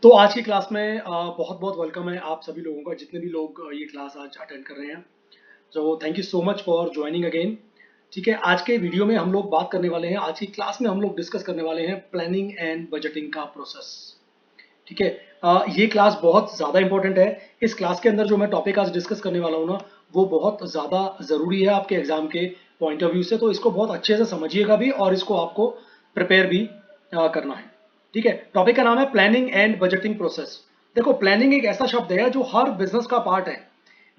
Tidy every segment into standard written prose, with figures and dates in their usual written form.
तो आज की क्लास में बहुत बहुत वेलकम है आप सभी लोगों का, जितने भी लोग ये क्लास आज अटेंड कर रहे हैं। So thank you so much for joining again. ठीक है, आज के वीडियो में हम लोग बात करने वाले हैं, आज की क्लास में हम लोग डिस्कस करने वाले हैं प्लानिंग एंड बजटिंग का प्रोसेस। ठीक है, ये क्लास बहुत ज़्यादा इंपॉर्टेंट है। इस क्लास के अंदर जो मैं टॉपिक आज डिस्कस करने वाला हूँ ना, वो बहुत ज़्यादा ज़रूरी है आपके एग्जाम के पॉइंट ऑफ व्यू से, तो इसको बहुत अच्छे से समझिएगा भी और इसको आपको प्रिपेयर भी करना है। ठीक है, टॉपिक का नाम है प्लानिंग एंड बजटिंग प्रोसेस। देखो, प्लानिंग एक ऐसा शब्द है जो हर बिजनेस का पार्ट है,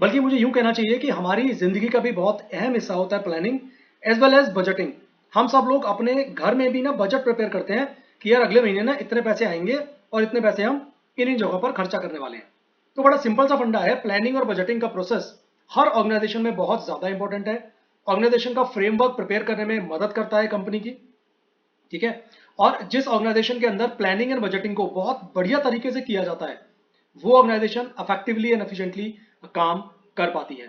बल्कि मुझे यूं कहना चाहिए कि हमारी जिंदगी का भी बहुत अहम हिस्सा होता है planning as well as budgeting. हम सब लोग अपने घर में भी ना बजट प्रिपेयर करते हैं कि यार अगले महीने ना इतने पैसे आएंगे और इतने पैसे हम इन इन जगहों पर खर्चा करने वाले हैं। तो बड़ा सिंपल सा फंडा है, प्लानिंग और बजटिंग का प्रोसेस हर ऑर्गेनाइजेशन में बहुत ज्यादा इंपॉर्टेंट है। ऑर्गेनाइजेशन का फ्रेमवर्क प्रिपेयर करने में मदद करता है कंपनी की। ठीक है, और जिस ऑर्गेनाइजेशन के अंदर प्लानिंग एंड बजटिंग को बहुत बढ़िया तरीके से किया जाता है, वो ऑर्गेनाइजेशन इफेक्टिवली एंड एफिशिएंटली काम कर पाती है।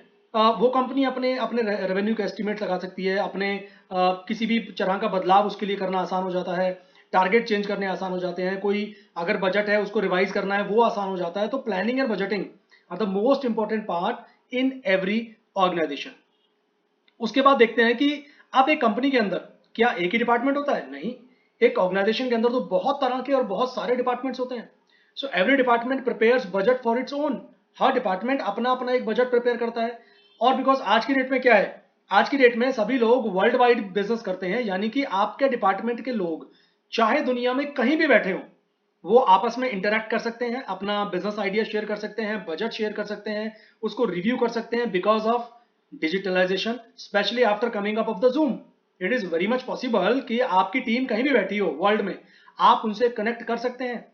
वो कंपनी अपने अपने रेवेन्यू का एस्टिमेट लगा सकती है, अपने किसी भी तरह का बदलाव उसके लिए करना आसान हो जाता है, टारगेट चेंज करने आसान हो जाते हैं, कोई अगर बजट है उसको रिवाइज करना है वो आसान हो जाता है। तो planning and budgeting are the most important part in every organization. उसके बाद देखते हैं कि अब एक कंपनी के अंदर क्या एक ही डिपार्टमेंट होता है? नहीं, एक ऑर्गेनाइजेशन के अंदर तो बहुत तरह के और बहुत सारे डिपार्टमेंट्स होते हैं। So every department prepares budget for its own. Her department अपना अपना एक बजट प्रिपेयर करता है। और बिकॉज आज की डेट में क्या है, आज की डेट में सभी लोग वर्ल्ड वाइड बिजनेस करते हैं, यानी कि आपके डिपार्टमेंट के लोग चाहे दुनिया में कहीं भी बैठे हों, वो आपस में इंटरेक्ट कर सकते हैं, अपना बिजनेस आइडिया शेयर कर सकते हैं, बजट शेयर कर सकते हैं, उसको रिव्यू कर सकते हैं because of digitalization, specially after coming up of the Zoom. It is very much possible कि आपकी टीम कहीं भी बैठी हो वर्ल्ड में, आप उनसे कनेक्ट कर सकते हैं।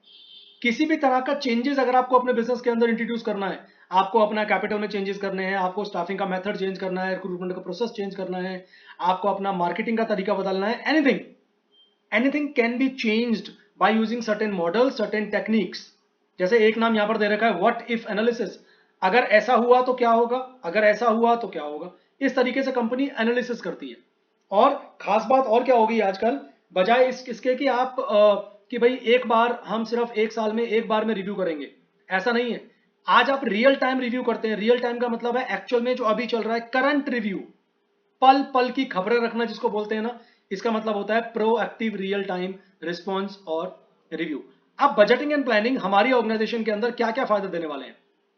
किसी भी तरह का चेंजेस अगर आपको अपने बिजनेस के अंदर इंट्रोड्यूस करना है, आपको अपना कैपिटल में चेंजेस करने हैं, आपको स्टाफिंग का मेथड चेंज करना है, रिक्रूटमेंट का प्रोसेस चेंज करना है, आपको अपना मार्केटिंग का तरीका बदलना है, anything anything can be changed by using certain model, certain techniques. जैसे एक नाम यहां पर दे रखा है, व्हाट इफ एनालिसिस। अगर ऐसा हुआ तो क्या होगा, अगर ऐसा हुआ तो क्या होगा। इस तरीके से कंपनी एनालिसिस करती है। और खास बात और क्या होगी आजकल, बजाय इसके कि आप कि भाई एक बार हम सिर्फ एक साल में एक बार में रिव्यू करेंगे, ऐसा नहीं है। आज आप रियल टाइम रिव्यू करते हैं। रियल टाइम का मतलब है एक्चुअल में जो अभी चल रहा है, करंट रिव्यू, पल पल की खबरें रखना जिसको बोलते हैं ना, इसका मतलब होता है प्रोएक्टिव रियल टाइम रिस्पॉन्स और रिव्यू। अब बजटिंग एंड प्लानिंग हमारी ऑर्गेनाइजेशन के अंदर क्या क्या फायदे देने वाले हैं?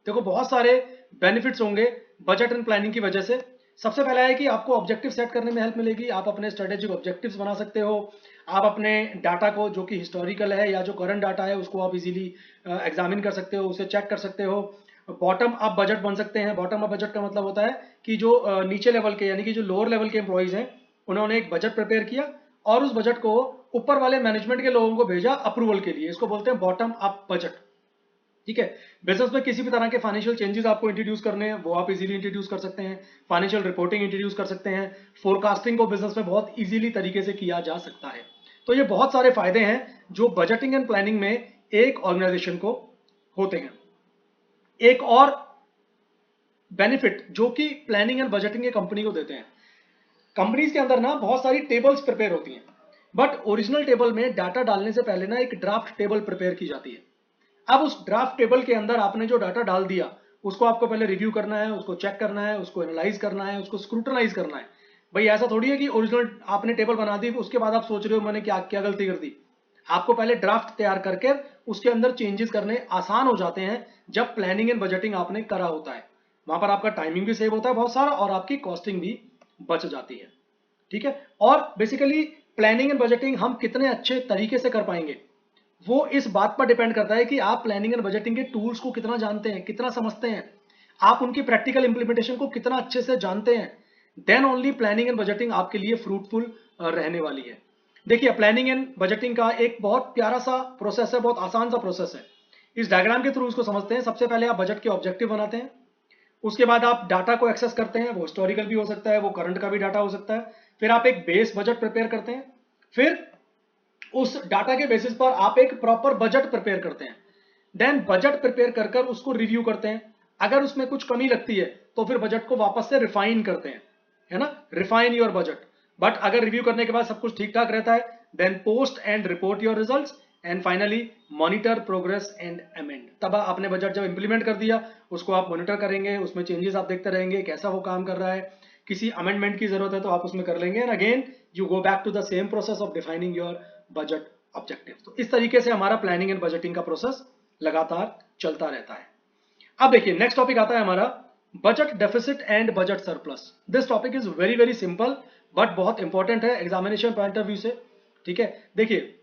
देखो, बहुत सारे बेनिफिट्स होंगे बजट एंड प्लानिंग की वजह से। सबसे पहला है कि आपको ऑब्जेक्टिव सेट करने में हेल्प मिलेगी, आप अपने स्ट्रेटेजिक ऑब्जेक्टिव्स बना सकते हो। आप अपने डाटा को, जो कि हिस्टोरिकल है या जो करंट डाटा है, उसको आप इजीली एग्जामिन कर सकते हो, उसे चेक कर सकते हो। बॉटम अप बजट बन सकते हैं। बॉटम अप बजट का मतलब होता है कि जो नीचे लेवल के, यानी कि जो लोअर लेवल के एम्प्लॉइज हैं, उन्होंने एक बजट प्रिपेयर किया और उस बजट को ऊपर वाले मैनेजमेंट के लोगों को भेजा अप्रूवल के लिए। इसको बोलते हैं बॉटम अप बजट। ठीक है, बिजनेस में किसी भी तरह के फाइनेंशियल चेंजेस आपको इंट्रोड्यूस करने हैं, वो आप इजीली इंट्रोड्यूस कर सकते हैं। फाइनेंशियल रिपोर्टिंग इंट्रोड्यूस कर सकते हैं। फोरकास्टिंग को बिजनेस में बहुत इजीली तरीके से किया जा सकता है। तो ये बहुत सारे फायदे हैं जो बजटिंग एंड प्लानिंग में एक ऑर्गेनाइजेशन को होते हैं। एक और बेनिफिट जो कि प्लानिंग एंड बजटिंग के कंपनी को देते हैं, कंपनीज के अंदर ना बहुत सारी टेबल्स प्रिपेयर होती हैं, बट ओरिजिनल टेबल में डाटा डालने से पहले ना एक ड्राफ्ट टेबल प्रिपेयर की जाती है। अब उस ड्राफ्ट टेबल के अंदर आपने जो डाटा डाल दिया, उसको आपको पहले रिव्यू करना है, उसको चेक करना है, उसको एनालाइज करना है, उसको स्क्रूटनाइज करना है। भाई ऐसा थोड़ी है कि ओरिजिनल आपने टेबल बना दी, उसके बाद आप सोच रहे हो मैंने क्या क्या गलती कर दी। आपको पहले ड्राफ्ट तैयार करके उसके अंदर चेंजेस करने आसान हो जाते हैं जब प्लानिंग एंड बजटिंग आपने करा होता है। वहां पर आपका टाइमिंग भी सेव होता है बहुत सारा, और आपकी कॉस्टिंग भी बच जाती है। ठीक है, और बेसिकली प्लानिंग एंड बजटिंग हम कितने अच्छे तरीके से कर पाएंगे, वो इस बात पर डिपेंड करता है कि आप प्लानिंग एंड बजटिंग के टूल्स को कितना जानते हैं, कितना समझते हैं, आप उनकी प्रैक्टिकल इंप्लीमेंटेशन को कितना अच्छे से जानते हैं। Then only planning and budgeting आपके लिए फ्रूटफुल रहने वाली है। देखिए, प्लानिंग एंड बजटिंग का एक बहुत प्यारा सा प्रोसेस है, बहुत आसान सा प्रोसेस है। इस डायग्राम के थ्रू उसको समझते हैं। सबसे पहले आप बजट के ऑब्जेक्टिव बनाते हैं, उसके बाद आप डाटा को एक्सेस करते हैं, वो हिस्टोरिकल भी हो सकता है, वो करंट का भी डाटा हो सकता है। फिर आप एक बेस बजट प्रिपेयर करते हैं, फिर उस डाटा के बेसिस पर आप एक प्रॉपर बजट प्रिपेयर करते हैं। देन बजट प्रिपेयर कर कर उसको रिव्यू करते हैं। अगर उसमें कुछ कमी लगती है तो फिर बजट को वापस से रिफाइन करते हैं, है ना, रिफाइन योर बजट। बट अगर रिव्यू करने के बाद सब कुछ ठीक ठाक रहता है, then post and report your results and finally monitor progress and amend. तब आपने बजट जब इंप्लीमेंट कर दिया उसको आप मॉनिटर करेंगे, उसमें चेंजेस आप देखते रहेंगे कैसा वो काम कर रहा है, किसी अमेंडमेंट की जरूरत है तो आप उसमें कर लेंगे, and again you go back to the same process of defining your budget objective. तो इस तरीके से हमारा प्लानिंग एंड बजटिंग का प्रोसेस लगातार चलता रहता है। अब देखिए नेक्स्ट टॉपिक आता है हमारा budget deficit and budget surplus. This topic is very very simple but बहुत इंपॉर्टेंट है एग्जामिनेशन पॉइंट ऑफ व्यू से। ठीक है, देखिए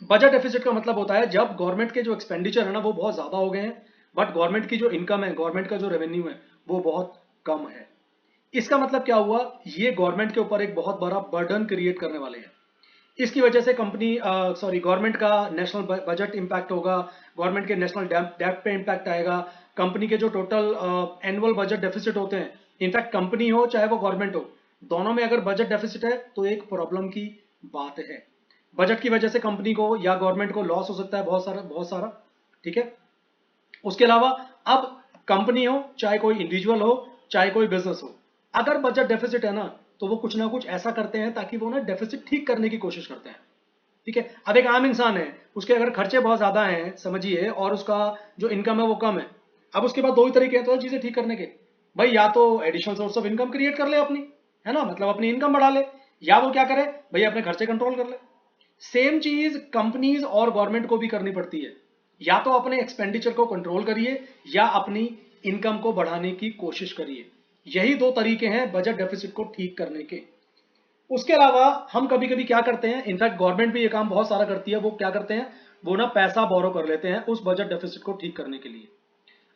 बजट डेफिसिट का मतलब होता है जब गवर्नमेंट के जो एक्सपेंडिचर है ना वो बहुत ज्यादा हो गए हैं, बट गवर्नमेंट की जो इनकम है, गवर्नमेंट का जो रेवेन्यू है वो बहुत कम है। इसका मतलब क्या हुआ, ये गवर्नमेंट के ऊपर एक बहुत बड़ा बर्डन क्रिएट करने वाले हैं। इसकी वजह से गवर्नमेंट का नेशनल बजट इंपैक्ट होगा, गवर्नमेंट के नेशनल डेब्ट पे इंपैक्ट आएगा, कंपनी के जो टोटल एनुअल बजट डेफिसिट होते हैं, इनफैक्ट कंपनी हो चाहे वो गवर्नमेंट हो, दोनों में अगर बजट डेफिसिट है तो एक प्रॉब्लम की बात है। बजट की वजह से कंपनी को या गवर्नमेंट को लॉस हो सकता है बहुत सारा। ठीक है, उसके अलावा अब कंपनी हो चाहे कोई इंडिविजुअल हो चाहे कोई बिजनेस हो, अगर बजट डेफिसिट है ना तो वो कुछ ना कुछ ऐसा करते हैं ताकि वो ना डेफिसिट ठीक करने की कोशिश करते हैं। ठीक है, अब एक आम इंसान है, उसके अगर खर्चे बहुत ज्यादा हैं समझिए और उसका जो इनकम है वो कम है, अब उसके पास दो ही तरीके हैं तो चीजें ठीक करने के, भाई या तो additional source of income create कर ले अपनी, है ना, मतलब अपनी इनकम बढ़ा ले, या वो क्या करे भाई अपने खर्चे कंट्रोल कर ले। सेम चीज कंपनीज और गवर्नमेंट को भी करनी पड़ती है, या तो अपने एक्सपेंडिचर को कंट्रोल करिए या अपनी इनकम को बढ़ाने की कोशिश करिए। यही दो तरीके हैं बजट डेफिसिट को ठीक करने के। उसके अलावा हम कभी कभी क्या करते हैं, इनफैक्ट गवर्नमेंट भी ये काम बहुत सारा करती है, वो क्या करते हैं, वो ना पैसा बोरो कर लेते हैं उस बजट डेफिसिट को ठीक करने के लिए।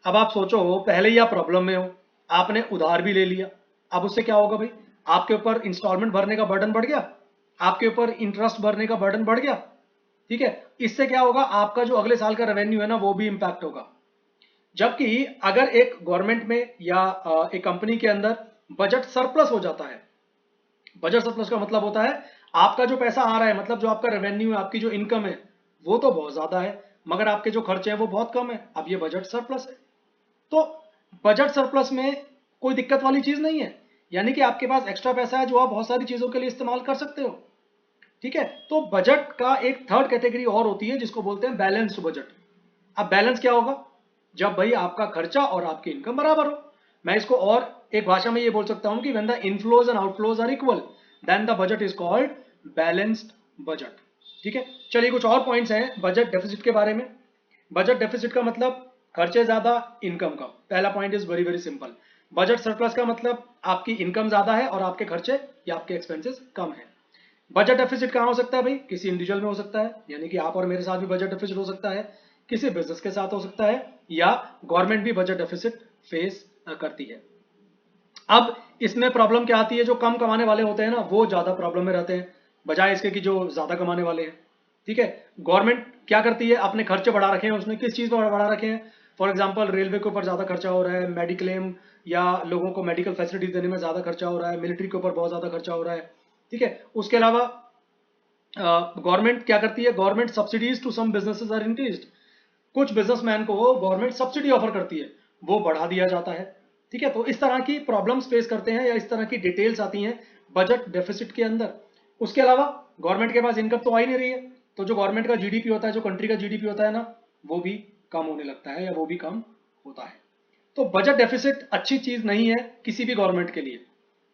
अब आप सोचो पहले ही आप प्रॉब्लम में हो, आपने उधार भी ले लिया, अब उससे क्या होगा भाई, आपके ऊपर इंस्टॉलमेंट भरने का बर्डन बढ़ गया, आपके ऊपर इंटरेस्ट भरने का बर्डन बढ़ गया। ठीक है, इससे क्या होगा, आपका जो अगले साल का रेवेन्यू है ना वो भी इंपैक्ट होगा। जबकि अगर एक गवर्नमेंट में या एक कंपनी के अंदर बजट सरप्लस हो जाता है, बजट सरप्लस का मतलब होता है आपका जो पैसा आ रहा है, मतलब जो आपका रेवेन्यू है, आपकी जो इनकम है वो तो बहुत ज्यादा है, मगर आपके जो खर्चे हैं वो बहुत कम है, अब ये बजट सरप्लस है। तो बजट सरप्लस में कोई दिक्कत वाली चीज नहीं है, यानी कि आपके पास एक्स्ट्रा पैसा है जो आप बहुत सारी चीजों के लिए इस्तेमाल कर सकते हो। ठीक है, तो बजट का एक थर्ड कैटेगरी और होती है जिसको बोलते हैं बैलेंस्ड बजट। अब बैलेंस क्या होगा, जब भाई आपका खर्चा और आपकी इनकम बराबर हो। मैं इसको और एक भाषा में ये बोल सकता हूं कि when the inflows and outflows are equal then the budget is called balanced budget. ठीक है, चलिए कुछ और पॉइंट्स हैं बजट डेफिसिट के बारे में। बजट डेफिसिट का मतलब खर्चे ज्यादा इनकम कम, पहला point is very very simple. Budget surplus का मतलब आपकी इनकम ज्यादा है और आपके खर्चे या आपके एक्सपेंसेस कम है। बजट डेफिसिट कहाँ हो सकता है भाई, किसी इंडिविजुअल में हो सकता है, यानी कि आप और मेरे साथ भी बजट डेफिसिट हो सकता है, किसी बिजनेस के साथ हो सकता है, या गवर्नमेंट भी बजट डेफिसिट फेस करती है। अब इसमें प्रॉब्लम क्या आती है, जो कम कमाने वाले होते हैं ना वो ज्यादा प्रॉब्लम में रहते हैं बजाय इसके कि जो ज्यादा कमाने वाले हैं। ठीक है, गवर्नमेंट क्या करती है, अपने खर्चे बढ़ा रखे हैं, उसने किस चीज पर बढ़ा रखे हैं, फॉर एग्जाम्पल रेलवे के ऊपर ज्यादा खर्चा हो रहा है, मेडिक्लेम या लोगों को मेडिकल फैसिलिटीज देने में ज्यादा खर्चा हो रहा है, मिलिट्री के ऊपर बहुत ज्यादा खर्चा हो रहा है। ठीक है, उसके अलावा गवर्नमेंट क्या करती है, government subsidies to some businesses are increased, कुछ बिजनेसमैन को गवर्नमेंट सब्सिडी ऑफर करती है, वो बढ़ा दिया जाता है। ठीक है, तो इस तरह की प्रॉब्लम्स फेस करते हैं या इस तरह की डिटेल्स आती हैं बजट डेफिसिट के अंदर। उसके अलावा गवर्नमेंट के पास इनकम तो आ ही नहीं रही है, तो जो गवर्नमेंट का जीडीपी होता है, जो कंट्री का जीडीपी होता है ना, वो भी कम होने लगता है या वो भी कम होता है। तो बजट डेफिसिट अच्छी चीज नहीं है किसी भी गवर्नमेंट के लिए,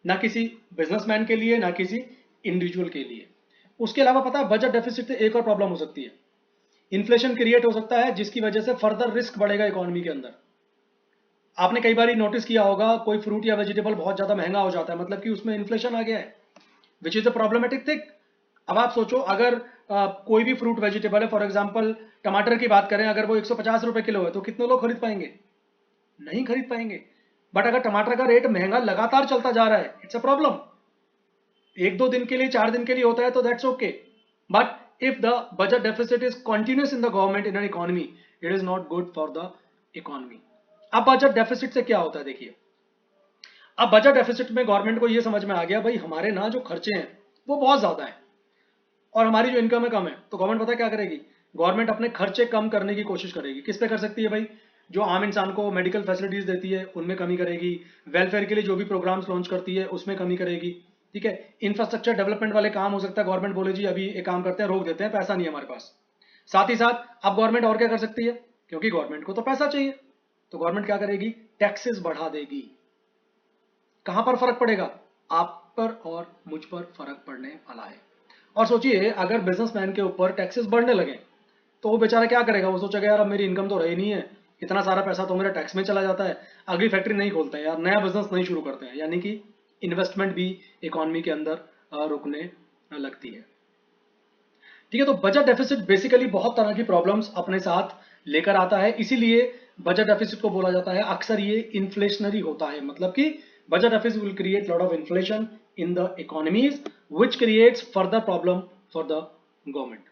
ना किसी बिजनेसमैन के लिए, ना किसी इंडिविजुअल के लिए। उसके अलावा पता है बजट डेफिसिट से एक और प्रॉब्लम हो सकती है, इन्फ्लेशन क्रिएट हो सकता है जिसकी वजह से फर्दर रिस्क बढ़ेगा इकोनॉमी के अंदर। आपने कई बार नोटिस किया होगा कोई फ्रूट या वेजिटेबल बहुत ज्यादा महंगा हो जाता है, मतलब कि उसमें इन्फ्लेशन आ गया है, which is a problematic thing. अब आप सोचो अगर कोई भी फ्रूट वेजिटेबल है, फॉर एग्जाम्पल टमाटर की बात करें, अगर वो 150 रुपए किलो है तो कितने लोग खरीद पाएंगे, नहीं खरीद पाएंगे। बट अगर टमाटर का रेट महंगा लगातार चलता जा रहा है, इट्स अ प्रॉब्लम। एक दो दिन के लिए, 4 दिन के लिए होता है तो that's okay, but if the budget deficit is continuous in the government in an economy, it is not good for the economy. अब बजट डेफिसिट से क्या होता है देखिए, अब बजट डेफिसिट में गवर्नमेंट को यह समझ में आ गया भाई हमारे ना जो खर्चे हैं वो बहुत ज्यादा है और हमारी जो इनकम है कम है, तो गवर्नमेंट पता है क्या करेगी, गवर्नमेंट अपने खर्चे कम करने की कोशिश करेगी। किस पे कर सकती है भाई, जो आम इंसान को मेडिकल फैसिलिटीज देती है उनमें कमी करेगी, वेलफेयर के लिए जो भी प्रोग्राम्स लॉन्च करती है उसमें कमी करेगी। ठीक है, इंफ्रास्ट्रक्चर डेवलपमेंट वाले काम हो सकता है गवर्नमेंट बोले जी अभी एक काम करते हैं, रोक देते हैं, पैसा नहीं है हमारे पास, साथ ही साथ अब गवर्नमेंट और क्या कर सकती है, क्योंकि गवर्नमेंट को तो पैसा चाहिए, तो गवर्नमेंट क्या करेगी, टैक्सेस बढ़ा देगी। कहां पर फर्क पड़ेगा, आप पर और मुझ पर फर्क पड़ने वाला है। और सोचिए अगर बिजनेसमैन के ऊपर टैक्सेस बढ़ने लगे तो वो बेचारा क्या करेगा, वो सोचेगा यार अब मेरी इनकम तो रही नहीं है, इतना सारा पैसा तो मेरा टैक्स में चला जाता है, अगली फैक्ट्री नहीं खोलते हैं यार, नया बिजनेस नहीं शुरू करते हैं, यानी कि इन्वेस्टमेंट भी इकोनॉमी के अंदर रुकने लगती है। ठीक है, तो बजट डेफिसिट बेसिकली बहुत तरह की प्रॉब्लम्स अपने साथ लेकर आता है, इसीलिए बजट डेफिसिट को बोला जाता है अक्सर ये इन्फ्लेशनरी होता है, मतलब कि budget deficit will create lot of inflation in the economies which creates further problem for the government.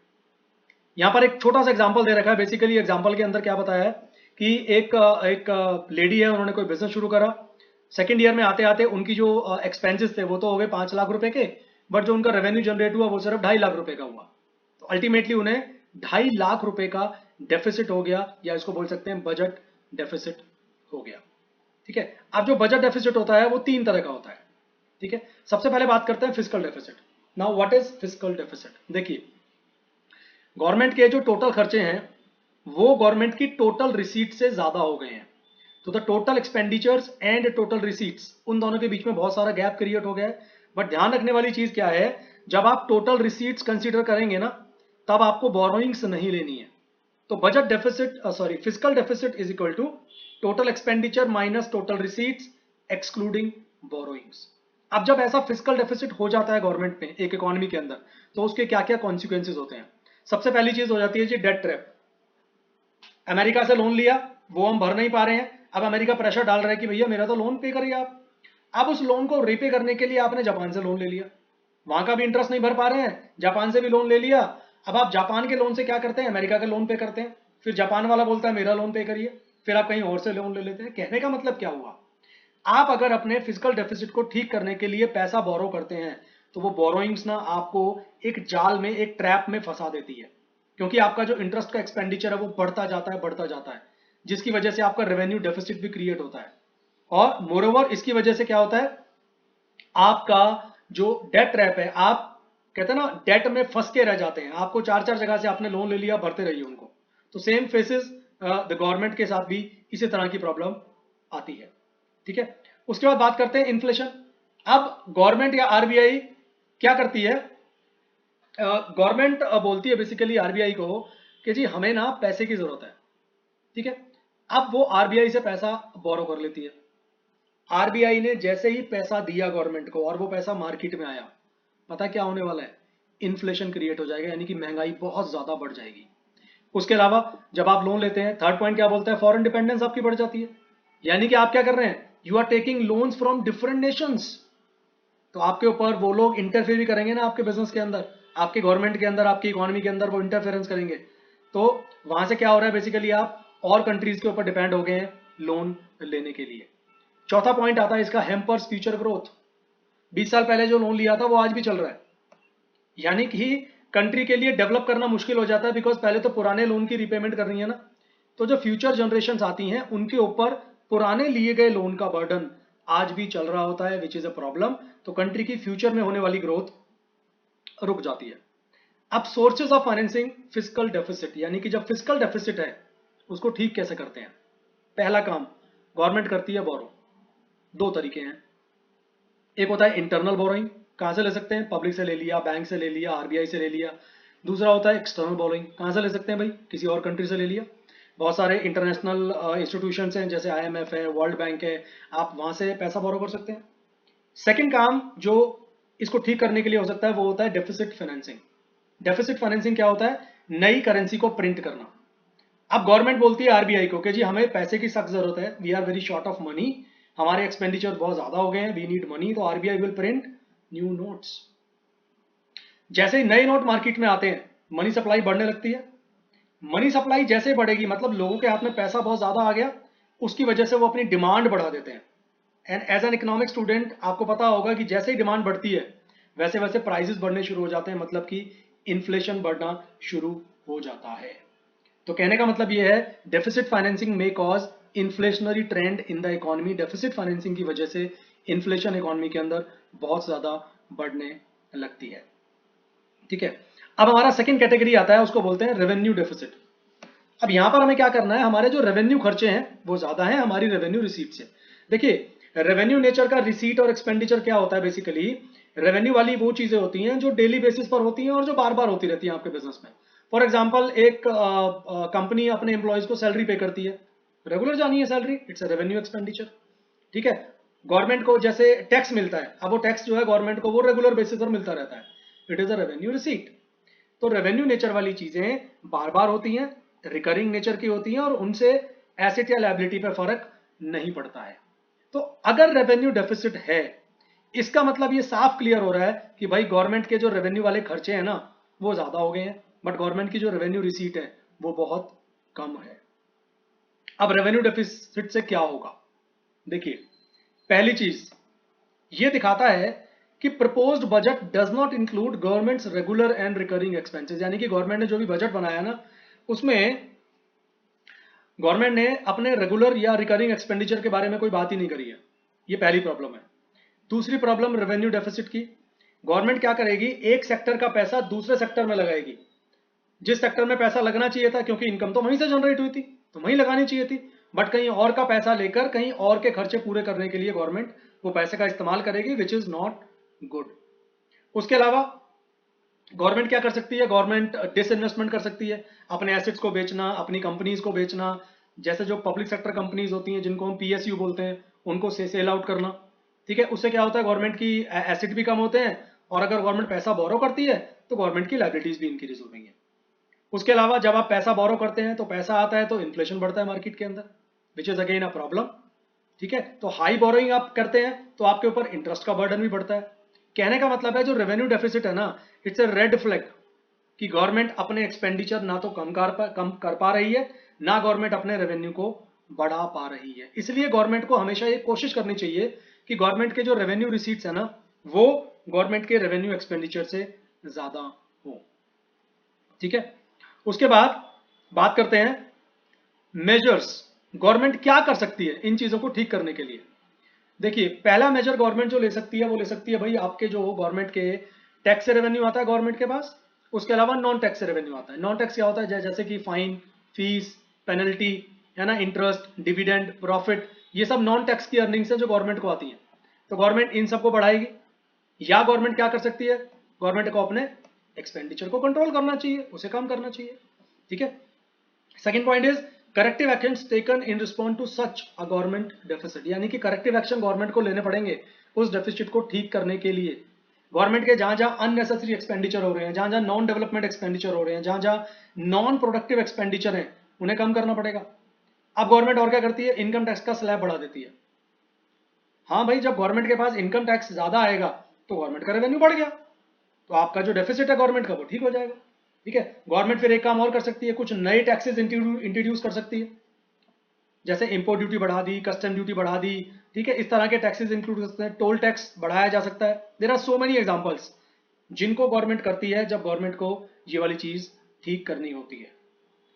यहां पर एक छोटा सा एग्जांपल दे रखा है, बेसिकली एग्जांपल के अंदर क्या बताया है कि एक लेडी है, उन्होंने कोई बिजनेस शुरू करा, सेकेंड ईयर में आते आते उनकी जो एक्सपेंसेस थे वो तो हो गए 5 लाख रुपए के, बट जो उनका रेवेन्यू जनरेट हुआ वो सिर्फ 2.5 लाख रुपए का हुआ। तो अल्टीमेटली उन्हें 2.5 लाख रुपए का डेफिसिट हो गया, या इसको बोल सकते हैं बजट डेफिसिट हो गया। ठीक है, अब जो बजट डेफिसिट होता है वो 3 तरह का होता है। ठीक है, सबसे पहले बात करते हैं fiscal deficit. Now what is fiscal deficit, देखिए गवर्नमेंट के जो टोटल खर्चे हैं वो गवर्नमेंट की टोटल रिसीट से ज्यादा हो गए हैं, तो the total expenditures and total receipts, उन दोनों के बीच में बहुत सारा गैप क्रिएट हो गया है। बट ध्यान रखने वाली चीज क्या है, जब आप टोटल रिसीट्स कंसीडर करेंगे ना तब आपको बोरोइंग्स नहीं लेनी है। तो budget deficit sorry fiscal deficit is equal to total expenditure minus total receipts excluding borrowings. अब जब ऐसा फिस्कल डेफिसिट हो जाता है गवर्नमेंट में एक इकोनॉमी के अंदर, तो उसके क्या क्या कॉन्सिक्वेंसेज होते हैं। सबसे पहली चीज हो जाती है जी डेट ट्रैप। अमेरिका से लोन लिया, वो हम भर नहीं पा रहे हैं, अब अमेरिका प्रेशर डाल रहा है कि भैया मेरा तो लोन पे करिए आप। अब उस लोन को रीपे करने के लिए आपने जापान से लोन ले लिया, वहां का भी इंटरेस्ट नहीं भर पा रहे हैं, जापान से भी लोन ले लिया। अब आप जापान के लोन से क्या करते हैं, अमेरिका का लोन पे करते हैं, फिर जापान वाला बोलता है मेरा लोन पे करिए, फिर आप कहीं और से लोन ले लेते हैं। कहने का मतलब क्या हुआ, आप अगर अपने फिजिकल डेफिसिट को ठीक करने के लिए पैसा बोरो करते हैं तो वो बोरोइंग्स ना आपको एक जाल में, एक ट्रैप में फंसा देती है, क्योंकि आपका जो इंटरेस्ट का एक्सपेंडिचर है वो बढ़ता जाता है, जिसकी वजह से आपका रेवेन्यू डेफिसिट भी क्रिएट होता है। और मोरओवर इसकी वजह से क्या होता है, आपका जो डेट ट्रैप है, आप कहते हैं ना डेट में फंस के रह जाते हैं, आपको चार चार जगह से आपने लोन ले लिया, भरते रहिए उनको। तो सेम फेसेस द गवर्नमेंट के साथ भी इसी तरह की प्रॉब्लम आती है। ठीक है, उसके बाद बात करते हैं इन्फ्लेशन। अब गवर्नमेंट या आरबीआई क्या करती है, गवर्नमेंट बोलती है बेसिकली आरबीआई को कि जी हमें ना पैसे की जरूरत है। ठीक है, अब वो आरबीआई से पैसा बोरो कर लेती है। आरबीआई ने जैसे ही पैसा दिया गवर्नमेंट को और वो पैसा मार्केट में आया, पता क्या होने वाला है, इन्फ्लेशन क्रिएट हो जाएगा, यानी कि महंगाई बहुत ज्यादा बढ़ जाएगी। उसके अलावा जब आप लोन लेते हैं, थर्ड पॉइंट क्या बोलता है, फॉरेन डिपेंडेंस आपकी बढ़ जाती है, यानी कि आप क्या कर रहे हैं, you are taking loans from different nations. तो आपके ऊपर वो लोग इंटरफेयर भी करेंगे ना, आपके बिजनेस के अंदर, आपके गवर्नमेंट के अंदर, आपकी इकोनॉमी के अंदर वो इंटरफेरेंस करेंगे। तो वहां से क्या हो रहा है, बेसिकली आप और कंट्रीज के ऊपर डिपेंड हो गए हैं लोन लेने के लिए। चौथा पॉइंट आता है इसका, हैम्पर्स फ्यूचर ग्रोथ। 20 साल पहले जो लोन लिया था वो आज भी चल रहा है, यानी कि कंट्री के लिए डेवलप करना मुश्किल हो जाता है, बिकॉज पहले तो पुराने लोन की रिपेमेंट करनी है ना। तो जो फ्यूचर जनरेशन आती हैं उनके ऊपर पुराने लिए गए लोन का बर्डन आज भी चल रहा होता है, विच इज अ प्रॉब्लम। तो कंट्री की फ्यूचर में होने वाली ग्रोथ रुक जाती है। अब sources of financing fiscal deficit, यानी कि जब फिस्कल डेफिसिट है उसको ठीक कैसे करते हैं। पहला काम गवर्नमेंट करती है बोरो। दो तरीके हैं, एक होता है इंटरनल बोरोइंग, कहां से ले सकते हैं, पब्लिक से ले लिया, बैंक से ले लिया, आरबीआई से ले लिया। दूसरा होता है एक्सटर्नल बोरोइंग, कहां से ले सकते हैं भाई, किसी और कंट्री से ले लिया। बहुत सारे इंटरनेशनल इंस्टीट्यूशंस हैं, जैसे आईएमएफ है, वर्ल्ड बैंक है, आप वहां से पैसा बोरो कर सकते हैं। सेकंड काम जो इसको ठीक करने के लिए हो सकता है वो होता है डेफिसिट फाइनेंसिंग। डेफिसिट फाइनेंसिंग क्या होता है, नई करेंसी को प्रिंट करना। अब गवर्नमेंट बोलती है आरबीआई को कि जी हमें पैसे की सख्त जरूरत है, we are very short of money, हमारे एक्सपेंडिचर बहुत ज्यादा हो गए हैं, वी नीड मनी, तो RBI will print new notes. जैसे ही नए नोट मार्केट में आते हैं मनी सप्लाई बढ़ने लगती है। मनी सप्लाई जैसे बढ़ेगी, मतलब लोगों के हाथ में पैसा बहुत ज्यादा आ गया, उसकी वजह से वो अपनी डिमांड बढ़ा देते हैं। And as an economic student आपको पता होगा कि जैसे ही डिमांड बढ़ती है वैसे वैसे प्राइसेस बढ़ने शुरू हो जाते हैं, मतलब कि इन्फ्लेशन बढ़ना शुरू हो जाता है। तो कहने का मतलब यह है, डेफिसिट फाइनेंसिंग में cause inflationary trend in the economy. Deficit financing की वजह से इन्फ्लेशन इकोनॉमी के अंदर बहुत ज्यादा बढ़ने लगती है। ठीक है, अब हमारा सेकंड कैटेगरी आता है, उसको बोलते हैं रेवेन्यू डेफिसिट। अब यहां पर हमें क्या करना है, हमारे जो रेवेन्यू खर्चे हैं वो ज्यादा हैं हमारी रेवेन्यू रिसीट से। देखिए रेवेन्यू नेचर का रिसीट और एक्सपेंडिचर क्या होता है, बेसिकली रेवेन्यू वाली वो चीजें होती हैं जो डेली बेसिस पर होती हैं और जो बार बार होती रहती हैं आपके बिजनेस में। फॉर एग्जाम्पल एक कंपनी अपने एम्प्लॉयज को सैलरी पे करती है, रेगुलर जानी है salary, it's a revenue expenditure. ठीक है, गवर्नमेंट को जैसे टैक्स मिलता है, अब वो टैक्स जो है गवर्नमेंट को वो रेगुलर बेसिस पर मिलता रहता है, it is a revenue receipt. तो रेवेन्यू नेचर वाली चीजें बार बार होती हैं, रिकरिंग नेचर की होती हैं और उनसे एसेट या लायबिलिटी पर फर्क नहीं पड़ता है। तो अगर रेवेन्यू डेफिसिट है, इसका मतलब ये साफ क्लियर हो रहा है कि भाई गवर्नमेंट के जो रेवेन्यू वाले खर्चे हैं ना वो ज्यादा हो गए हैं, बट गवर्नमेंट की जो रेवेन्यू रिसीट है वो बहुत कम है। अब रेवेन्यू डेफिसिट से क्या होगा, देखिए पहली चीज ये दिखाता है कि proposed budget does not include governments regular and recurring expenses. यानी कि गवर्नमेंट ने जो भी बजट बनाया ना उसमें गवर्नमेंट ने अपने रेगुलर या रिकरिंग एक्सपेंडिचर के बारे में कोई बात ही नहीं करी है, ये पहली प्रॉब्लम है। दूसरी प्रॉब्लम रेवेन्यू डेफिसिट की, गवर्नमेंट क्या करेगी, एक सेक्टर का पैसा दूसरे सेक्टर में लगाएगी। जिस सेक्टर में पैसा लगना चाहिए था, क्योंकि इनकम तो वहीं से जनरेट हुई थी तो वहीं लगानी चाहिए थी, बट कहीं और का पैसा लेकर कहीं और के खर्चे पूरे करने के लिए गवर्नमेंट वो पैसे का इस्तेमाल करेगी, विच इज नॉट गुड। उसके अलावा गवर्नमेंट क्या कर सकती है, गवर्नमेंट डिसइन्वेस्टमेंट कर सकती है, अपने एसेट्स को बेचना, अपनी कंपनीज को बेचना, जैसे जो पब्लिक सेक्टर कंपनीज होती हैं जिनको हम पीएसयू बोलते हैं उनको सेल आउट करना। ठीक है, उससे क्या होता है, गवर्नमेंट की एसेट भी कम होते हैं और अगर गवर्नमेंट पैसा बोरो करती है तो गवर्नमेंट की लायबिलिटीज भी इंक्रीज हो रही है। उसके अलावा जब आप पैसा बोरो करते हैं तो पैसा आता है तो इन्फ्लेशन बढ़ता है मार्केट के अंदर, which is again a problem. ठीक है, तो हाई बोरोइंग आप करते हैं तो आपके ऊपर इंटरेस्ट का बर्डन भी बढ़ता है। कहने का मतलब है जो रेवेन्यू डेफिसिट है ना, इट्स ए रेड फ्लैग कि गवर्नमेंट अपने एक्सपेंडिचर ना तो कम कर पा रही है, ना गवर्नमेंट अपने रेवेन्यू को बढ़ा पा रही है। इसलिए गवर्नमेंट को हमेशा ये कोशिश करनी चाहिए कि गवर्नमेंट के जो रेवेन्यू रिसीट्स है ना वो गवर्नमेंट के रेवेन्यू एक्सपेंडिचर से ज्यादा हो। ठीक है, उसके बाद बात करते हैं मेजर्स, गवर्नमेंट क्या कर सकती है इन चीजों को ठीक करने के लिए। देखिए पहला मेजर गवर्नमेंट जो ले सकती है वो ले सकती है भाई आपके जो गवर्नमेंट के टैक्स से रेवेन्यू आता है गवर्नमेंट के पास, उसके अलावा नॉन टैक्स से रेवेन्यू आता है। नॉन टैक्स क्या होता है, जैसे कि फाइन, फीस, पेनल्टी, है ना, इंटरेस्ट, डिविडेंड, प्रॉफिट, ये सब नॉन टैक्स की अर्निंग्स है जो गवर्नमेंट को आती है। तो गवर्नमेंट इन सबको बढ़ाएगी। या गवर्नमेंट क्या कर सकती है, गवर्नमेंट को अपने एक्सपेंडिचर को कंट्रोल करना चाहिए, उसे कम करना चाहिए। ठीक है, second point is corrective actions taken in response to such a government deficit. यानी कि करेक्टिव एक्शन गवर्नमेंट को लेने पड़ेंगे उस डेफिसिट को ठीक करने के लिए। गवर्नमेंट के जहां जहां अननेसेसरी एक्सपेंडिचर हो रहे हैं, जहां जहां नॉन डेवलपमेंट एक्सपेंडिचर हो रहे हैं, जहां जहां नॉन प्रोडक्टिव एक्सपेंडिचर है, उन्हें कम करना पड़ेगा। अब गवर्नमेंट और क्या करती है, इनकम टैक्स का स्लैब बढ़ा देती है। हाँ भाई, जब गवर्नमेंट के पास इनकम टैक्स ज्यादा आएगा तो गवर्नमेंट का रेवेन्यू बढ़ गया, तो आपका जो डेफिसिट है गवर्नमेंट का वो ठीक हो जाएगा। ठीक है, गवर्नमेंट फिर एक काम और कर सकती है, कुछ नए टैक्सेस इंट्रोड्यूस कर सकती है, जैसे इंपोर्ट ड्यूटी बढ़ा दी, कस्टम ड्यूटी बढ़ा दी। ठीक है, इस तरह के टैक्सेस इंक्लूड कर सकते हैं, टोल टैक्स बढ़ाया जा सकता है। There are so many examples जिनको गवर्नमेंट करती है जब गवर्नमेंट को ये वाली चीज ठीक करनी होती है।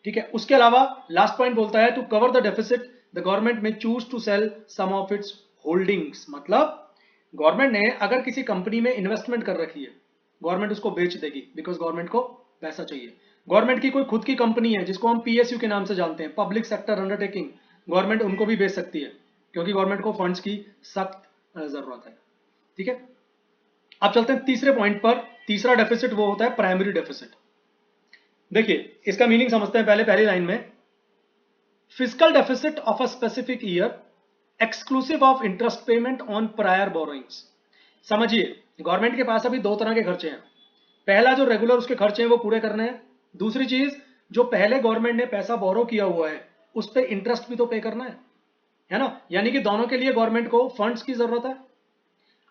ठीक है, उसके अलावा लास्ट पॉइंट बोलता है to cover the deficit the government may choose to sell some of its holdings. मतलब गवर्नमेंट ने अगर किसी कंपनी में इन्वेस्टमेंट कर रखी है, गवर्नमेंट उसको बेच देगी, बिकॉज गवर्नमेंट को पैसा चाहिए। गवर्नमेंट की कोई खुद की कंपनी है जिसको हम पीएसयू के नाम से जानते हैं, पब्लिक सेक्टर अंडरटेकिंग, गवर्नमेंट उनको भी बेच सकती है क्योंकि गवर्नमेंट को फंड्स की सख्त जरूरत है। ठीक है, अब चलते हैं तीसरे पॉइंट पर। तीसरा डेफिसिट वो होता है प्राइमरी डेफिसिट। देखिए इसका मीनिंग समझते हैं पहले, पहली लाइन में, physical deficit of a specific year exclusive of interest payment on prior borrowings. समझिए गवर्नमेंट के पास अभी दो तरह के खर्चे हैं। पहला जो रेगुलर उसके खर्चे हैं वो पूरे करने हैं, दूसरी चीज जो पहले गवर्नमेंट ने पैसा बोरो किया हुआ है उस पर इंटरेस्ट भी तो पे करना है ना, यानी कि दोनों के लिए गवर्नमेंट को फंड्स की जरूरत है।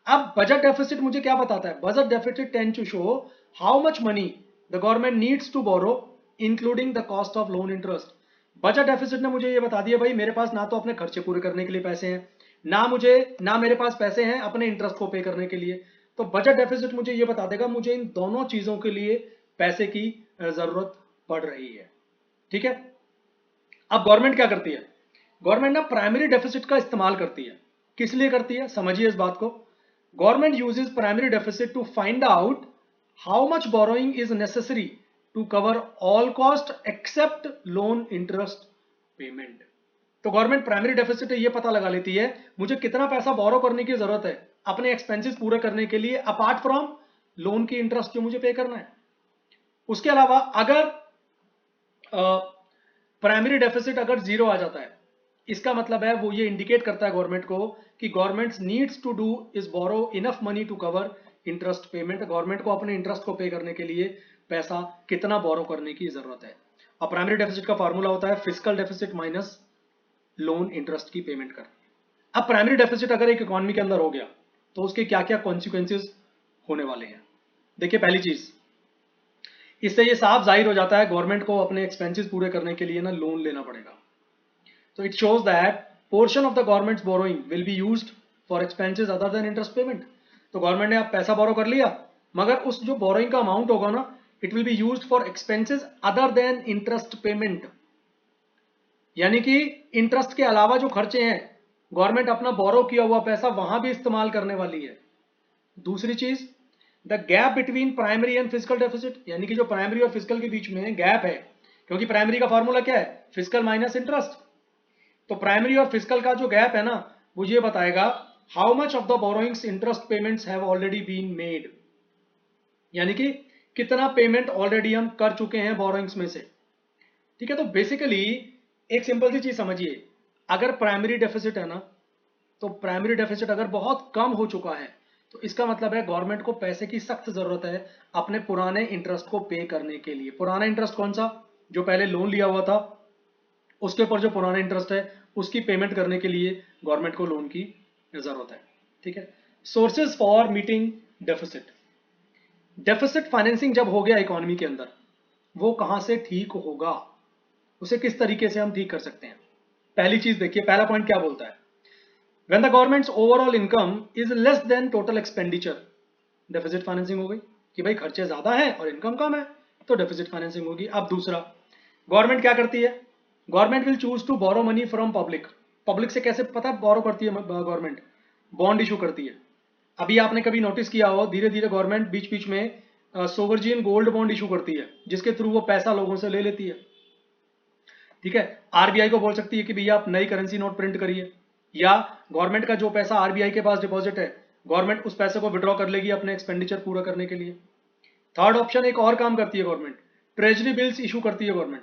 अब बजट डेफिसिट मुझे क्या बताता है, budget deficit tend to show how much money the government needs to borrow including the cost of loan interest. Budget deficit ने मुझे ये बता दिया भाई मेरे पास ना तो अपने खर्चे पूरे करने के लिए पैसे हैं, ना मेरे पास पैसे हैं अपने इंटरेस्ट को पे करने के लिए। तो बजट डेफिसिट मुझे ये बता देगा मुझे इन दोनों चीजों के लिए पैसे की जरूरत पड़ रही है। ठीक है, अब गवर्नमेंट क्या करती है, गवर्नमेंट ना प्राइमरी डेफिसिट का इस्तेमाल करती है। किस लिए करती है, समझिए इस बात को। Government uses primary deficit to find out how much borrowing is necessary to cover all cost except loan interest payment. तो गवर्नमेंट प्राइमरी डेफिसिट ये पता लगा लेती है मुझे कितना पैसा बोरो करने की जरूरत है अपने एक्सपेंसेस पूरे करने के लिए, अपार्ट फ्रॉम लोन की इंटरेस्ट जो मुझे पे करना है। उसके अलावा अगर प्राइमरी डेफिसिट अगर जीरो आ जाता है, इसका मतलब है वो ये इंडिकेट करता है गवर्नमेंट को कि government needs to do is borrow enough money to cover interest payment. Government को अपने इंटरेस्ट को पे करने के लिए पैसा कितना बोरो करने की जरूरत है। और प्राइमरी डेफिसिट का फॉर्मूला होता है fiscal deficit minus loan interest की पेमेंट कर। अब प्राइमरी डेफिसिट अगर एक इकोनॉमी के अंदर हो गया तो उसके क्या क्या कॉन्सिक्वेंसेस होने वाले हैं। देखिए, पहली चीज, इससे ये साफ जाहिर हो जाता है गवर्नमेंट को अपने एक्सपेंसेस पूरे करने के लिए ना लोन लेना पड़ेगा। तो it shows that portion of the governments borrowing will be used for expenses other than interest payment. तो गवर्नमेंट ने आप पैसा बोरो कर लिया, मगर उस जो बोरोइंग का अमाउंट होगा ना, it will be used for expenses other than interest payment. यानी कि इंटरेस्ट के अलावा जो खर्चे हैं, गवर्नमेंट अपना बोरो किया हुआ पैसा वहां भी इस्तेमाल करने वाली है। दूसरी चीज, the gap between primary and physical deficit, यानी कि जो प्राइमरी और फिजिकल के बीच में गैप है, क्योंकि प्राइमरी का फॉर्मूला क्या है, फिजिकल माइनस इंटरेस्ट। तो प्राइमरी और फिजिकल का जो गैप है ना, वो ये बताएगा how much of the borrowings interest payments have already been made, यानी कि कितना पेमेंट ऑलरेडी हम कर चुके हैं बोरोइंग्स में से। ठीक है, तो बेसिकली एक सिंपल सी चीज समझिए, अगर प्राइमरी डेफिसिट है ना, तो प्राइमरी डेफिसिट अगर बहुत कम हो चुका है तो इसका मतलब है गवर्नमेंट को पैसे की सख्त जरूरत है अपने पुराने इंटरेस्ट को पे करने के लिए। पुराना इंटरेस्ट कौन सा, जो पहले लोन लिया हुआ था उसके ऊपर जो पुराना इंटरेस्ट है उसकी पेमेंट करने के लिए गवर्नमेंट को लोन की जरूरत है। ठीक है, sources for meeting deficit. Deficit financing जब हो गया इकोनॉमी के अंदर, वो कहां से ठीक होगा, उसे किस तरीके से हम ठीक कर सकते हैं। पहली चीज देखिए, पहला पॉइंट क्या बोलता है, when the government's overall income is less than total expenditure, deficit financing हो गई कि भाई खर्चे ज्यादा है और इनकम कम है, तो डेफिसिट फाइनेंसिंग होगी। अब दूसरा, गवर्नमेंट क्या करती है, government will choose to borrow money from public. Public से कैसे पता बोरो करती है गवर्नमेंट, बॉन्ड इशू करती है। अभी आपने कभी नोटिस किया हो, धीरे धीरे गवर्नमेंट बीच बीच में सोवरजीन गोल्ड बॉन्ड इशू करती है, जिसके थ्रू वो पैसा लोगों से ले लेती है। ठीक है, आरबीआई को बोल सकती है कि भैया आप नई करेंसी नोट प्रिंट करिए, या गवर्नमेंट का जो पैसा आरबीआई के पास डिपॉजिट है, गवर्नमेंट उस पैसे को विड्रॉ कर लेगी अपने एक्सपेंडिचर पूरा करने के लिए। थर्ड ऑप्शन, एक और काम करती है गवर्नमेंट, ट्रेजरी बिल्स इशू करती है गवर्नमेंट।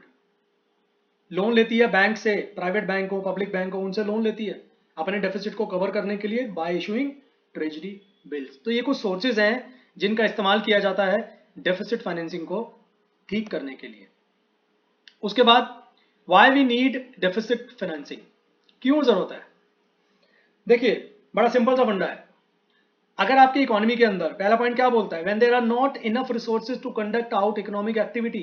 लोन लेती है बैंक से, प्राइवेट बैंक हो पब्लिक बैंक हो, उनसे लोन लेती है अपने डेफिसिट को कवर करने के लिए बाय इशूइंग ट्रेजरी बिल्स। तो ये कुछ सोर्सेज हैं जिनका इस्तेमाल किया जाता है डेफिसिट फाइनेंसिंग को ठीक करने के लिए। उसके बाद, why we need deficit financing, क्यों जरूरत है। देखिए, बड़ा सिंपल सा फंडा है। अगर आपकी इकोनॉमी के अंदर, पहला पॉइंट क्या बोलता है, when there are not enough resources to conduct out economic activity,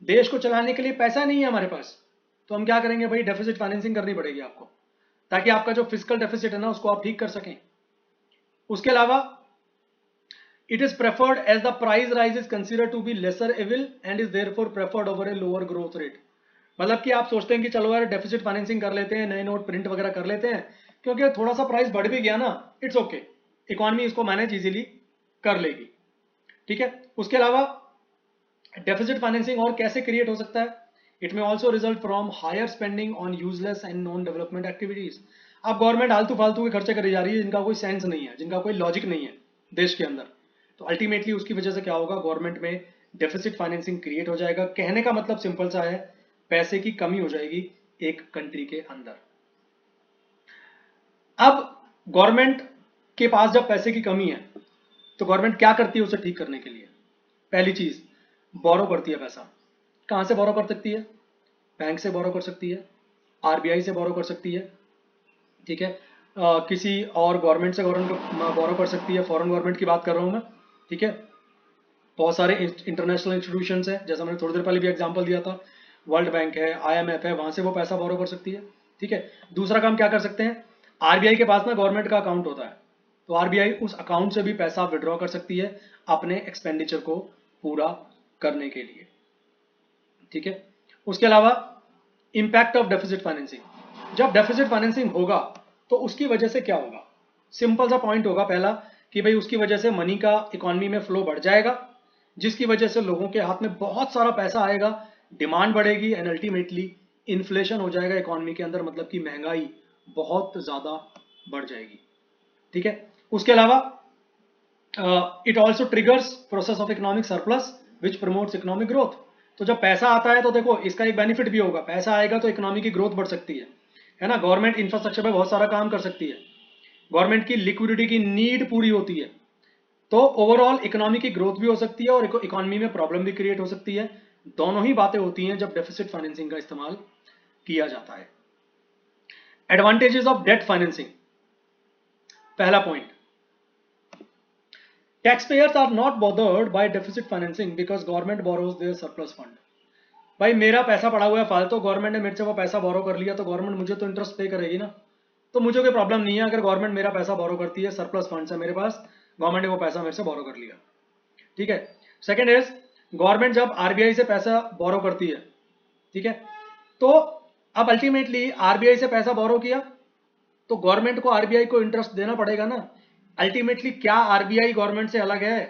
देश को चलाने के लिए पैसा नहीं है हमारे पास, तो हम क्या करेंगे भाई, डेफिसिट फाइनेंसिंग करनी पड़ेगी आपको, ताकि आपका जो फिजिकल डेफिसिट है ना उसको आप ठीक कर सकें। उसके अलावा, it is preferred as the price rise is considered to be lesser evil and is therefore preferred over a lower growth rate. मतलब कि आप सोचते हैं कि चलो यार डेफिसिट फाइनेंसिंग कर लेते हैं, नए नोट प्रिंट वगैरह कर लेते हैं, क्योंकि थोड़ा सा प्राइस बढ़ भी गया ना, इट्स ओके, इकोनॉमी इसको मैनेज इजीली कर लेगी। ठीक है, उसके अलावा डेफिसिट फाइनेंसिंग और कैसे क्रिएट हो सकता है, इट में also result from higher spending on useless and non development activities. अब गवर्नमेंट आलतू फालतू के खर्चे करी जा रही है जिनका कोई सेंस नहीं है, जिनका कोई लॉजिक नहीं है देश के अंदर, तो अल्टीमेटली उसकी वजह से क्या होगा, गवर्नमेंट में डेफिसिट फाइनेंसिंग क्रिएट हो जाएगा। कहने का मतलब सिंपल सा है, पैसे की कमी हो जाएगी एक कंट्री के अंदर। अब गवर्नमेंट के पास जब पैसे की कमी है तो गवर्नमेंट क्या करती है उसे ठीक करने के लिए, पहली चीज, बोरो करती है पैसा। कहां से बोरो कर सकती है, बैंक से बोरो कर सकती है, आरबीआई से बोरो कर सकती है। ठीक है, किसी और गवर्नमेंट से गवर्नमेंट बोरो कर सकती है, फॉरेन गवर्नमेंट की बात कर रहा हूं मैं। ठीक है, बहुत सारे इंटरनेशनल इंस्टीट्यूशंस हैं, जैसा मैंने थोड़ी देर पहले भी एग्जांपल दिया था, वर्ल्ड बैंक है, आईएमएफ है, वहां से वो पैसा बोरो कर सकती है। ठीक है, दूसरा काम क्या कर सकते हैं, आरबीआई के पास ना गवर्नमेंट का अकाउंट होता है, तो आरबीआई उस अकाउंट से भी पैसा विड्रॉ कर सकती है अपने एक्सपेंडिचर को पूरा करने के लिए। ठीक है, उसके अलावा इंपैक्ट ऑफ डेफिसिट फाइनेंसिंग, जब डेफिसिट फाइनेंसिंग होगा तो उसकी वजह से क्या होगा, सिंपल सा पॉइंट होगा पहला, कि भाई उसकी वजह से मनी का इकोनॉमी में फ्लो बढ़ जाएगा, जिसकी वजह से लोगों के हाथ में बहुत सारा पैसा आएगा, डिमांड बढ़ेगी एंड अल्टीमेटली इन्फ्लेशन हो जाएगा इकोनॉमी के अंदर, मतलब कि महंगाई बहुत ज्यादा बढ़ जाएगी। ठीक है, उसके अलावा it also triggers process of economic surplus which promotes economic growth. तो जब पैसा आता है तो देखो इसका एक बेनिफिट भी होगा, पैसा आएगा तो इकोनॉमी की ग्रोथ बढ़ सकती है ना। गवर्नमेंट इंफ्रास्ट्रक्चर पे बहुत सारा काम कर सकती है, गवर्नमेंट की लिक्विडिटी की नीड पूरी होती है, तो ओवरऑल इकोनॉमी की ग्रोथ भी हो सकती है और इकोनॉमी में प्रॉब्लम भी क्रिएट हो सकती है। दोनों ही बातें होती हैं जब डेफिसिट फाइनेंसिंग का इस्तेमाल किया जाता है। एडवांटेजेस ऑफ डेट फाइनेंसिंग, पहला point, taxpayers are not bothered by deficit financing because government borrows their surplus fund. भाई मेरा पैसा पड़ा हुआ है फालतू, गवर्नमेंट ने मेरे से वो पैसा बोरो कर लिया तो गवर्नमेंट मुझे तो इंटरेस्ट पे करेगी ना, तो मुझे कोई प्रॉब्लम नहीं है अगर गवर्नमेंट मेरा पैसा बोरो करती है, सरप्लस फंड है मेरे पास, गवर्नमेंट ने वो पैसा मेरे से बोरो कर लिया। ठीक है, सेकेंड इज, गवर्नमेंट जब आरबीआई से पैसा बोरो करती है, ठीक है, तो अब अल्टीमेटली आरबीआई से पैसा बोरो किया तो गवर्नमेंट को आरबीआई को इंटरेस्ट देना पड़ेगा ना। अल्टीमेटली क्या आरबीआई गवर्नमेंट से अलग है?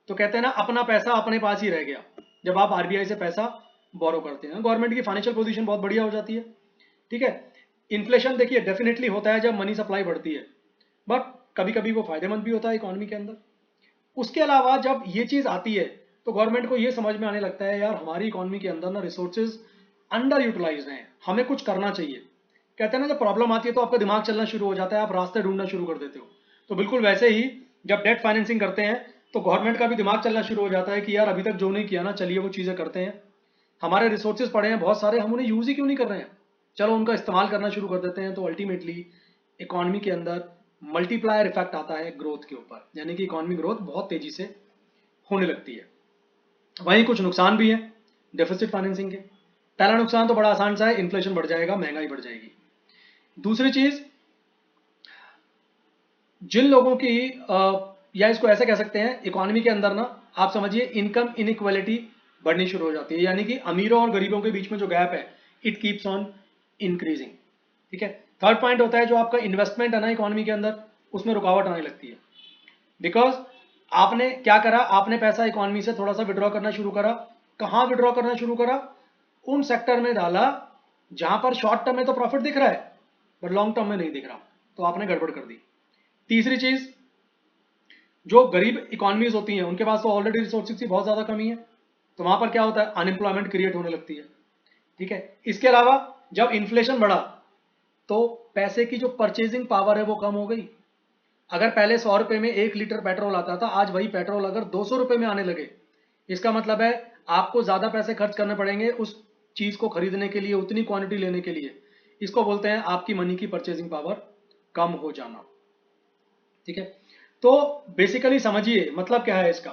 तो कहते हैं ना अपना पैसा अपने पास ही रह गया। जब आप आरबीआई से पैसा बोरो करते हैं, गवर्नमेंट की फाइनेंशियल पोजीशन बहुत बढ़िया हो जाती है। ठीक है, इन्फ्लेशन देखिए डेफिनेटली होता है जब मनी सप्लाई बढ़ती है, बट कभी कभी वो फायदेमंद भी होता है इकोनॉमी के अंदर। उसके अलावा जब ये चीज आती है तो गवर्नमेंट को ये समझ में आने लगता है यार हमारी इकोनॉमी के अंदर ना रिसोर्सेज अंडर यूटिलाइज हैं, हमें कुछ करना चाहिए। कहते हैं ना जब प्रॉब्लम आती है तो आपका दिमाग चलना शुरू हो जाता है, आप रास्ते ढूंढना शुरू कर देते हो। तो बिल्कुल वैसे ही जब डेट फाइनेंसिंग करते हैं तो गवर्नमेंट का भी दिमाग चलना शुरू हो जाता है कि यार अभी तक जो नहीं किया ना, चलिए वो चीजें करते हैं, हमारे रिसोर्सेज पड़े हैं बहुत सारे, हम उन्हें यूज ही क्यों नहीं कर रहे हैं, चलो उनका इस्तेमाल करना शुरू कर देते हैं। तो अल्टीमेटली इकोनॉमी के अंदर मल्टीप्लायर इफेक्ट आता है ग्रोथ के ऊपर, यानी कि इकोनॉमी ग्रोथ बहुत तेजी से होने लगती है। वहीं कुछ नुकसान भी हैं डेफिसिट फाइनेंसिंग के। पहला नुकसान तो बड़ा आसान सा है, इन्फ्लेशन बढ़ जाएगा, महंगाई बढ़ जाएगी। दूसरी चीज, जिन लोगों की या इसको ऐसे कह सकते हैं इकोनॉमी के अंदर ना, आप समझिए इनकम इनइक्वालिटी बढ़नी शुरू हो जाती है, यानी कि अमीरों और गरीबों के बीच में जो गैप है इट कीप्स ऑन इंक्रीजिंग। ठीक है, थर्ड पॉइंट होता है जो आपका इन्वेस्टमेंट है ना इकोनॉमी के अंदर, उसमें रुकावट आने लगती है। बिकॉज आपने क्या करा, आपने पैसा इकोनॉमी से थोड़ा सा विड्रॉ करना शुरू करा, कहां विड्रॉ करना शुरू करा, उन सेक्टर में डाला जहां पर शॉर्ट टर्म में तो प्रॉफिट दिख रहा है बट लॉन्ग टर्म में नहीं दिख रहा, तो आपने गड़बड़ कर दी। तीसरी चीज, जो गरीब इकोनॉमीज होती हैं उनके पास तो ऑलरेडी रिसोर्सेज की बहुत ज्यादा कमी है, तो वहां पर क्या होता है, अनएम्प्लॉयमेंट क्रिएट होने लगती है। ठीक है, इसके अलावा जब इन्फ्लेशन बढ़ा तो पैसे की जो परचेजिंग पावर है वो कम हो गई। अगर पहले 100 रुपए में 1 लीटर पेट्रोल आता था, आज वही पेट्रोल अगर 200 रुपए में आने लगे, इसका मतलब है आपको ज्यादा पैसे खर्च करने पड़ेंगे उस चीज को खरीदने के लिए, उतनी क्वांटिटी लेने के लिए। इसको बोलते हैं आपकी मनी की परचेजिंग पावर कम हो जाना। ठीक है, तो बेसिकली समझिए मतलब क्या है इसका,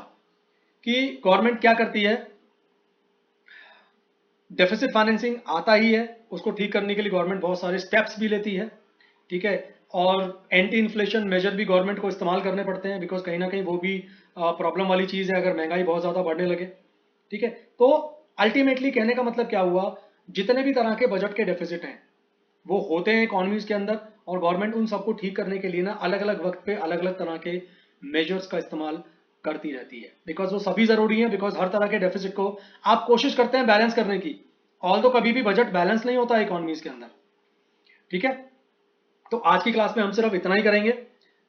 कि गवर्नमेंट क्या करती है, डेफिसिट फाइनेंसिंग आता ही है, उसको ठीक करने के लिए गवर्नमेंट बहुत सारे स्टेप्स भी लेती है। ठीक है, और एंटी इन्फ्लेशन मेजर भी गवर्नमेंट को इस्तेमाल करने पड़ते हैं, बिकॉज कहीं ना कहीं वो भी प्रॉब्लम वाली चीज है अगर महंगाई बहुत ज्यादा बढ़ने लगे। ठीक है, तो अल्टीमेटली कहने का मतलब क्या हुआ, जितने भी तरह के बजट के डेफिसिट हैं वो होते हैं इकोनॉमीज के अंदर, और गवर्नमेंट उन सबको ठीक करने के लिए ना अलग अलग वक्त पे अलग अलग तरह के मेजर्स का इस्तेमाल करती रहती है, बिकॉज वो सभी जरूरी है। बिकॉज हर तरह के डेफिसिट को आप कोशिश करते हैं बैलेंस करने की, ऑल तो कभी भी बजट बैलेंस नहीं होता है इकोनॉमीज के अंदर। ठीक है, तो आज की क्लास में हम सिर्फ इतना ही करेंगे।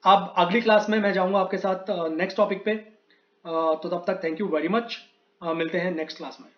अब अगली क्लास में मैं जाऊंगा आपके साथ नेक्स्ट टॉपिक पे, तो तब तक थैंक यू वेरी मच, मिलते हैं नेक्स्ट क्लास में।